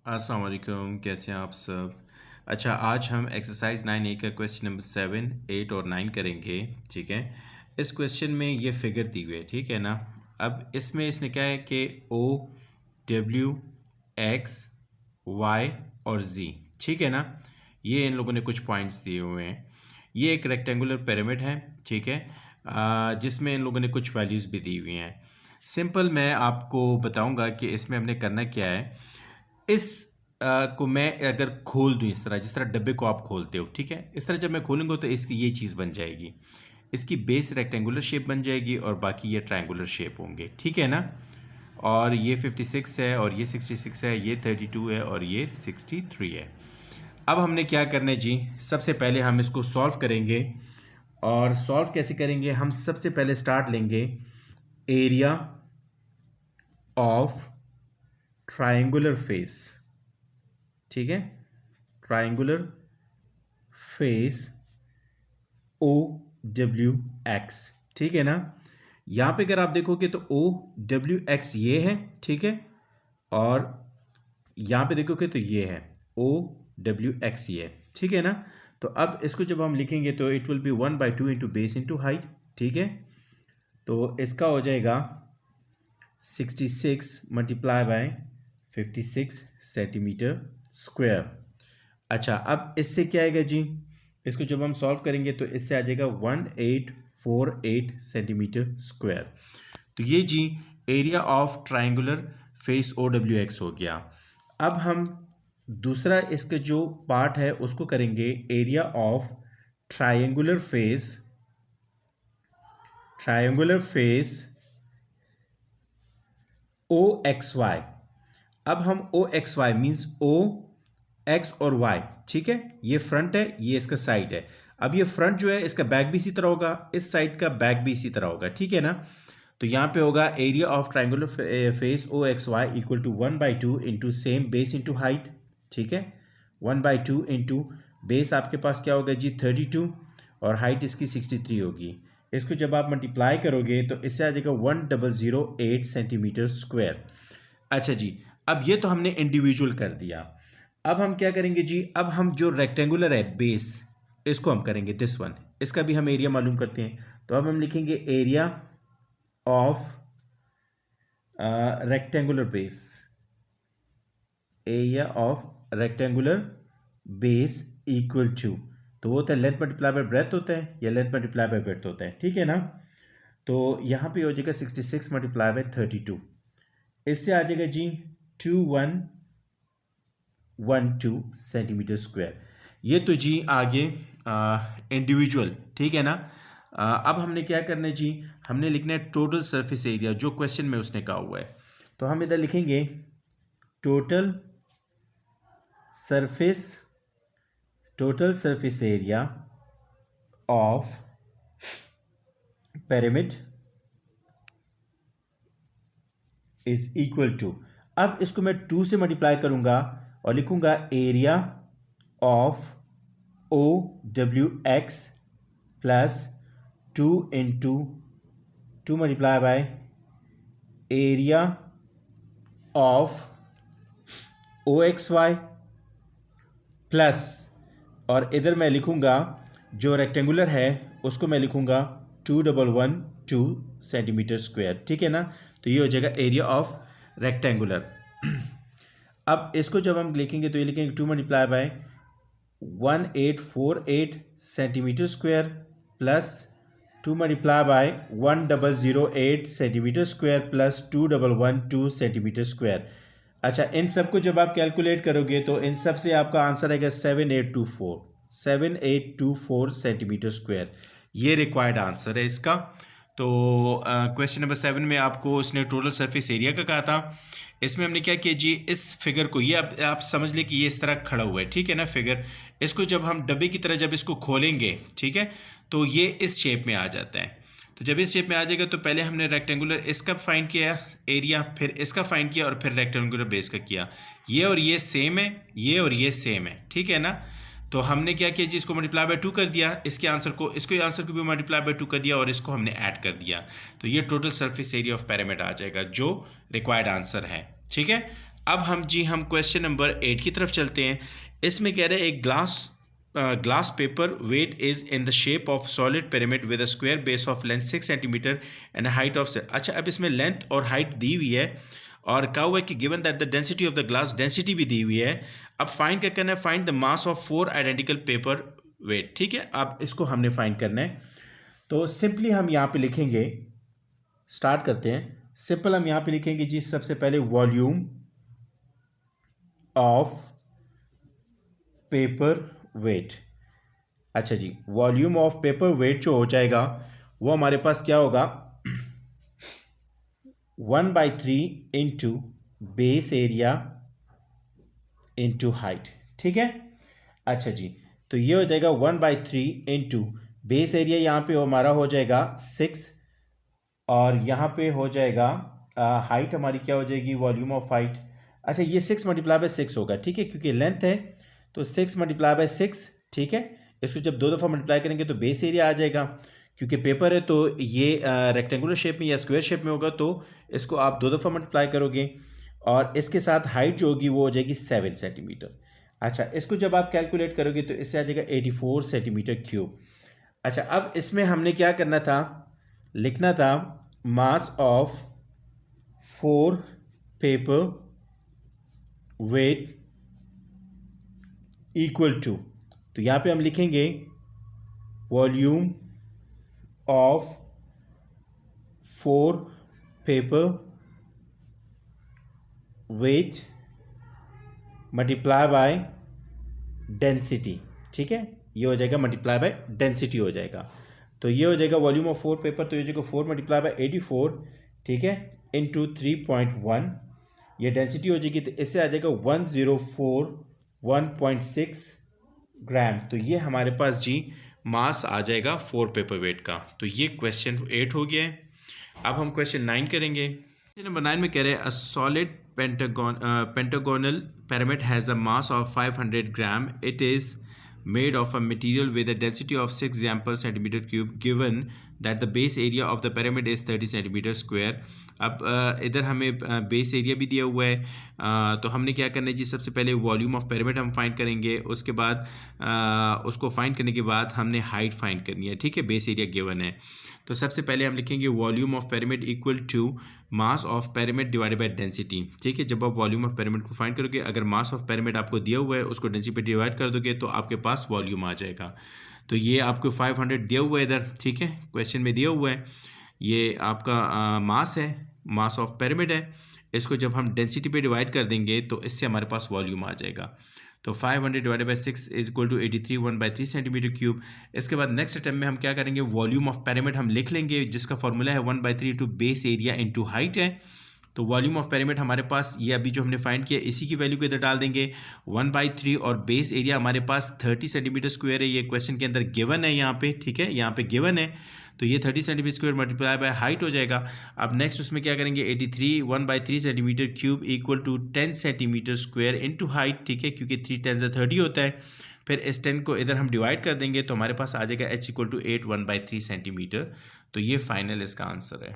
अस्सलाम वालेकुम, कैसे हैं आप सब। अच्छा, आज हम एक्सरसाइज 9A का क्वेश्चन नंबर 7, 8 और 9 करेंगे। ठीक है, इस क्वेश्चन में ये फिगर दी हुई है, ठीक है ना। अब इसमें इसने क्या है कि O, W, X, Y और Z, ठीक है ना। ये इन लोगों ने कुछ पॉइंट्स दिए हुए हैं। ये एक रेक्टेंगुलर पिरामिड है, ठीक है, जिसमें इन लोगों ने कुछ वैल्यूज़ भी दी हुई हैं। सिंपल मैं आपको बताऊंगा कि इसमें हमने करना क्या है। इस को मैं अगर खोल दूं इस तरह, जिस तरह डब्बे को आप खोलते हो, ठीक है, इस तरह जब मैं खोलूंगा तो इसकी ये चीज़ बन जाएगी। इसकी बेस रेक्टेंगुलर शेप बन जाएगी और बाकी ये ट्रायंगुलर शेप होंगे, ठीक है ना। और ये 56 है और ये 66 है, ये 32 है और ये 63 है। अब हमने क्या करना है जी, सबसे पहले हम इसको सॉल्व करेंगे। और सॉल्व कैसे करेंगे, हम सबसे पहले स्टार्ट लेंगे एरिया ऑफ ट्रायंगुलर फेस, ठीक है, ट्रायंगुलर फेस OWX, ठीक है ना। यहाँ पे अगर आप देखोगे तो OWX ये है, ठीक है, और यहाँ पे देखोगे तो ये है OWX ये, ठीक है ना। तो अब इसको जब हम लिखेंगे तो it will be 1/2 into base into height, ठीक है। तो इसका हो जाएगा 66 मल्टीप्लाई बाय 56 सेंटीमीटर स्क्वायर। अच्छा, अब इससे क्या आएगा जी, इसको जब हम सॉल्व करेंगे तो इससे आ जाएगा 1848 सेंटीमीटर स्क्वायर। तो ये जी area of triangular face OWX हो गया। अब हम दूसरा इसका जो पार्ट है उसको करेंगे area of triangular face OXY। अब हम OXY मीन्स O, X और Y, ठीक है, ये फ्रंट है, ये इसका साइड है। अब ये फ्रंट जो है इसका बैक भी इसी तरह होगा, इस साइड का बैक भी इसी तरह होगा, ठीक है ना। तो यहाँ पे होगा area of triangular face OXY equal to 1/2 into same base into height, ठीक है। 1/2 इंटू बेस आपके पास क्या होगा जी 32 और हाइट इसकी 63 होगी। इसको जब आप मल्टीप्लाई करोगे तो इससे आ जाएगा 1008 सेंटीमीटर स्क्वायर। अच्छा जी, अब ये तो हमने इंडिविजुअल कर दिया। अब हम क्या करेंगे जी, अब हम जो रेक्टेंगुलर है बेस, इसको हम करेंगे दिस वन, इसका भी हम एरिया मालूम करते हैं। तो अब हम लिखेंगे area of rectangular base, area of rectangular base equal to, तो वो होता है लेंथ मल्टीप्लाई बाय ब्रेथ होता है या लेंथ मल्टीप्लाई बाय ब्रेथ होता है, ठीक है ना। तो यहाँ पे हो जाएगा 66 मल्टीप्लाई बाय 32, इससे आ जाएगा जी 2112 सेंटीमीटर स्क्वायर। ये तो जी आगे इंडिविजुअल, ठीक है ना। अब हमने क्या करना है जी, हमने लिखना है टोटल सरफेस एरिया जो क्वेश्चन में उसने कहा हुआ है। तो हम इधर लिखेंगे total surface area of pyramid is equal to, अब इसको मैं 2 से मल्टीप्लाई करूंगा और लिखूंगा area of OWX plus 2 into 2 multiply by area of OXY plus, और इधर मैं लिखूंगा जो रेक्टेंगुलर है उसको मैं लिखूंगा 2112 सेंटीमीटर स्क्वायर, ठीक है ना। तो ये हो जाएगा एरिया ऑफ रेक्टेंगुलर। अब इसको जब हम लिखेंगे तो ये लिखेंगे 2 multiply bye 1848 centimetre square plus 2 multiply bye 1008 centimetre square plus 2112 centimetre square. अच्छा, इन सब को जब आप कैलकुलेट करोगे तो इन सब से आपका आंसर आएगा 7824 सेंटीमीटर स्क्वायर। ये रिक्वायर्ड आंसर है इसका। तो क्वेश्चन नंबर 7 में आपको उसने टोटल सरफेस एरिया का कहा था। इसमें हमने क्या किया जी, इस फिगर को, ये आप समझ लें कि ये इस तरह खड़ा हुआ है, ठीक है ना फिगर। इसको जब हम डब्बे की तरह जब इसको खोलेंगे, ठीक है, तो ये इस शेप में आ जाता है। तो जब इस शेप में आ जाएगा तो पहले हमने रेक्टेंगुलर इसका फाइंड किया एरिया, फिर इसका फाइंड किया और फिर रेक्टेंगुलर बेस का किया। ये और ये सेम है, ये और ये सेम है, ठीक है ना। तो हमने क्या किया जी, इसको मल्टीप्लाई बाय 2 कर दिया, इसके आंसर को भी मल्टीप्लाई बाय 2 कर दिया और इसको हमने ऐड कर दिया। तो ये total surface area of pyramid आ जाएगा जो रिक्वायर्ड आंसर है, ठीक है। अब हम क्वेश्चन नंबर 8 की तरफ चलते हैं। इसमें कह रहे हैं एक glass paper weight is in the shape of solid pyramid with a square base of length 6 cm and a height of अच्छा, अब इसमें लेंथ और हाइट दी हुई है और कहा हुआ है कि given that the density of the glass, density भी दी हुई है। अब फाइंड क्या करना है, find the mass of 4 identical paper weight. ठीक है, अब इसको हमने फाइंड करना है। तो सिंपली हम यहाँ पे लिखेंगे, स्टार्ट करते हैं। सिंपल हम यहाँ पे लिखेंगे जी सबसे पहले वॉल्यूम ऑफ पेपर वेट। अच्छा जी, वॉल्यूम ऑफ पेपर वेट जो हो जाएगा वो हमारे पास क्या होगा, 1/3 into base area into height. ठीक है, अच्छा जी, तो ये हो जाएगा 1/3 इंटू बेस एरिया, यहाँ पे हमारा हो जाएगा 6 और यहाँ पे हो जाएगा हाइट हमारी क्या हो जाएगी, वॉल्यूम ऑफ हाइट। अच्छा, ये 6 मल्टीप्लाई बाय 6 होगा। ठीक है, क्योंकि लेंथ है तो 6 मल्टीप्लाई बाय 6। ठीक है, इसको जब 2 दफ़ा मल्टीप्लाई करेंगे तो बेस एरिया आ जाएगा। क्योंकि पेपर है तो ये रेक्टेंगुलर शेप में या स्क्वायर शेप में होगा, तो इसको आप 2 दफ़ा मल्टीप्लाई करोगे और इसके साथ हाइट जो होगी वो हो जाएगी 7 सेंटीमीटर। अच्छा, इसको जब आप कैलकुलेट करोगे तो इससे आ जाएगा 84 सेंटीमीटर क्यूब। अच्छा, अब इसमें हमने क्या करना था, लिखना था mass of 4 paper weight equal to, तो यहाँ पे हम लिखेंगे volume of 4 paper weight multiply by density. ठीक है, ये हो जाएगा मल्टीप्लाई बाय डेंसिटी हो जाएगा। तो ये हो जाएगा वॉल्यूम ऑफ 4 पेपर, तो ये हो जाएगा 4 मल्टीप्लाई बाय 84। ठीक है, इंटू 3.1, ये डेंसिटी हो जाएगी, तो इससे आ जाएगा 1041.6 ग्राम। तो ये हमारे पास जी मास आ जाएगा 4 पेपर वेट का। तो ये क्वेश्चन 8 हो गया है। अब हम क्वेश्चन 9 करेंगे। क्वेश्चन नंबर 9 में कह रहे हैं a solid pentagonal pyramid has a mass of 500 gram. It is made of a material with a density of 6 gram per centimeter cube given that the base area of the pyramid is 30 centimeter square. अब इधर हमें base area भी दिया हुआ है, तो हमने क्या करना है जी, सबसे पहले वॉल्यूम ऑफ पिरामिड हम फाइंड करेंगे, उसके बाद उसको फाइंड करने के बाद हमने हाइट फाइंड करनी है। ठीक है, बेस एरिया गिवन है, तो सबसे पहले हम लिखेंगे volume of pyramid equal to mass of pyramid divided by density. ठीक है, जब आप वॉल्यूम ऑफ पिरामिड को फाइंड करोगे, अगर मास ऑफ पिरामिड आपको दिया हुआ है उसको डेंसिटी पे डिवाइड कर दोगे तो आपके पास वॉल्यूम आ जाएगा। तो ये आपको 500 दिया हुआ है इधर। ठीक है, क्वेश्चन में दिया हुआ है, ये आपका मास है, मास ऑफ पिरामिड है। इसको जब हम डेंसिटी पे डिवाइड कर देंगे तो इससे हमारे पास वॉल्यूम आ जाएगा। तो 500 divided by 6 is equal to 83 1/3 centimetre cube. इसके बाद नेक्स्ट स्टेप में हम क्या करेंगे, वॉल्यूम ऑफ पिरामिड हम लिख लेंगे, जिसका फॉर्मूला है 1/3 into base area into height है। तो वॉल्यूम ऑफ पिरामिड हमारे पास ये अभी जो हमने फाइंड किया इसी की वैल्यू को इधर डाल देंगे 1/3 और बेस एरिया हमारे पास 30 सेंटीमीटर स्क्वायर है, ये क्वेश्चन के अंदर गिवन है यहाँ पे। ठीक है, यहाँ पे गिवन है, तो ये 30 centimetre square multiply by height हो जाएगा। अब नेक्स्ट उसमें क्या करेंगे, 83 1/3 centimetre cube equal to 10 centimetre square into height. ठीक है, क्योंकि 3 10 से 30 होता है। फिर इस 10 को इधर हम डिवाइड कर देंगे तो हमारे पास आ जाएगा h इक्वल टू 8 1/3 सेंटीमीटर। तो ये फाइनल इसका आंसर है।